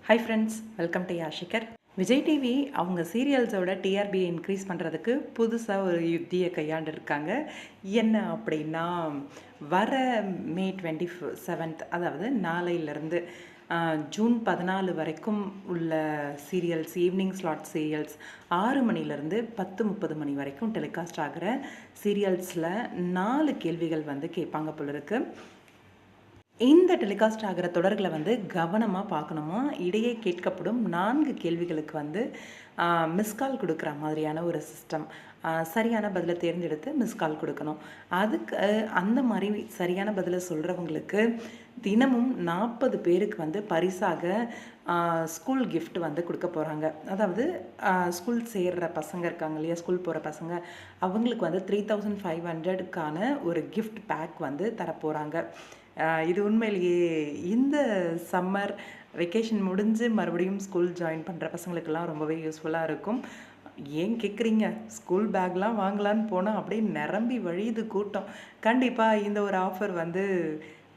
Hi friends, welcome to Yashikar. Vijay TV அவங்க சீரியல்ஸோட டிஆர்பியை increase பண்ணுறதுக்கு புதுசாக ஒரு யுத்தியை கையாண்டுருக்காங்க. என்ன அப்படின்னா, வர மே 27th, அதாவது நாளையிலேருந்து ஜூன் 14 வரைக்கும் உள்ள சீரியல்ஸ், ஈவினிங் ஸ்லாட் சீரியல்ஸ் 6 மணிலேருந்து 10:30 மணி வரைக்கும் டெலிகாஸ்ட் ஆகிற சீரியல்ஸில் 4 கேள்விகள் கேட்பாங்க போல இருக்குது. இந்த டெலிகாஸ்ட் ஆகிற தொடர்களை கவனமாக பார்க்கணுமா. இடையே கேட்கப்படும் 4 கேள்விகளுக்கு மிஸ்கால் கொடுக்குற மாதிரியான ஒரு சிஸ்டம். சரியான பதிலை தேர்ந்தெடுத்து மிஸ்கால் கொடுக்கணும். அதுக்கு அந்த மாதிரி சரியான பதிலை சொல்கிறவங்களுக்கு தினமும் 40 பேருக்கு பரிசாக ஸ்கூல் கிஃப்ட் கொடுக்க போகிறாங்க. அதாவது ஸ்கூல் சேர்கிற பசங்க இருக்காங்க இல்லையா, ஸ்கூல் போகிற பசங்க, அவங்களுக்கு 3500க்கான ஒரு கிஃப்ட் பேக் தரப்போகிறாங்க. இது உண்மையிலேயே இந்த சம்மர் வெக்கேஷன் முடிஞ்சு மறுபடியும் ஸ்கூல் ஜாயின் பண்ணுற பசங்களுக்கெல்லாம் ரொம்பவே யூஸ்ஃபுல்லாக இருக்கும். ஏன் கேட்குறீங்க, ஸ்கூல் பேக்லாம் வாங்கலான்னு போனால் அப்படியே நிரம்பி வழியுது கூட்டம். கண்டிப்பாக இந்த ஒரு ஆஃபர்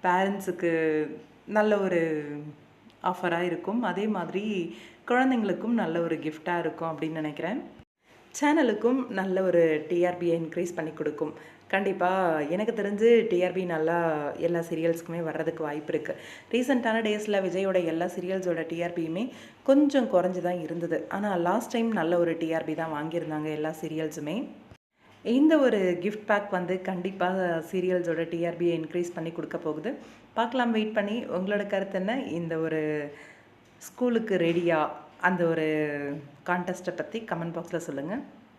பேரண்ட்ஸுக்கு நல்ல ஒரு ஆஃபராக இருக்கும். அதே மாதிரி குழந்தைங்களுக்கும் நல்ல ஒரு கிஃப்டாக இருக்கும் அப்படின்னு நினைக்கிறேன். சேனலுக்கும் நல்ல ஒரு டிஆர்பியை இன்க்ரீஸ் பண்ணி கொடுக்கும். கண்டிப்பாக எனக்கு தெரிஞ்சு டிஆர்பி நல்லா எல்லா சீரியல்ஸுக்குமே வர்றதுக்கு வாய்ப்பு இருக்குது. ரீசெண்டான டேஸில் விஜயோட எல்லா சீரியல்ஸோட டிஆர்பியுமே கொஞ்சம் குறைஞ்சி தான் இருந்தது. ஆனால் லாஸ்ட் டைம் நல்ல ஒரு டிஆர்பி தான் வாங்கியிருந்தாங்க எல்லா சீரியல்ஸுமே. இந்த ஒரு கிஃப்ட் பேக் கண்டிப்பாக சீரியல்ஸோட டிஆர்பியை இன்க்ரீஸ் பண்ணி கொடுக்க போகுது. பார்க்கலாம், வெயிட் பண்ணி. உங்களோட கருத்து என்ன? இந்த ஒரு ஸ்கூலுக்கு ரெடியாக அந்த ஒரு கான்டெஸ்ட்டை பற்றி கமெண்ட் பாக்ஸில் சொல்லுங்கள்.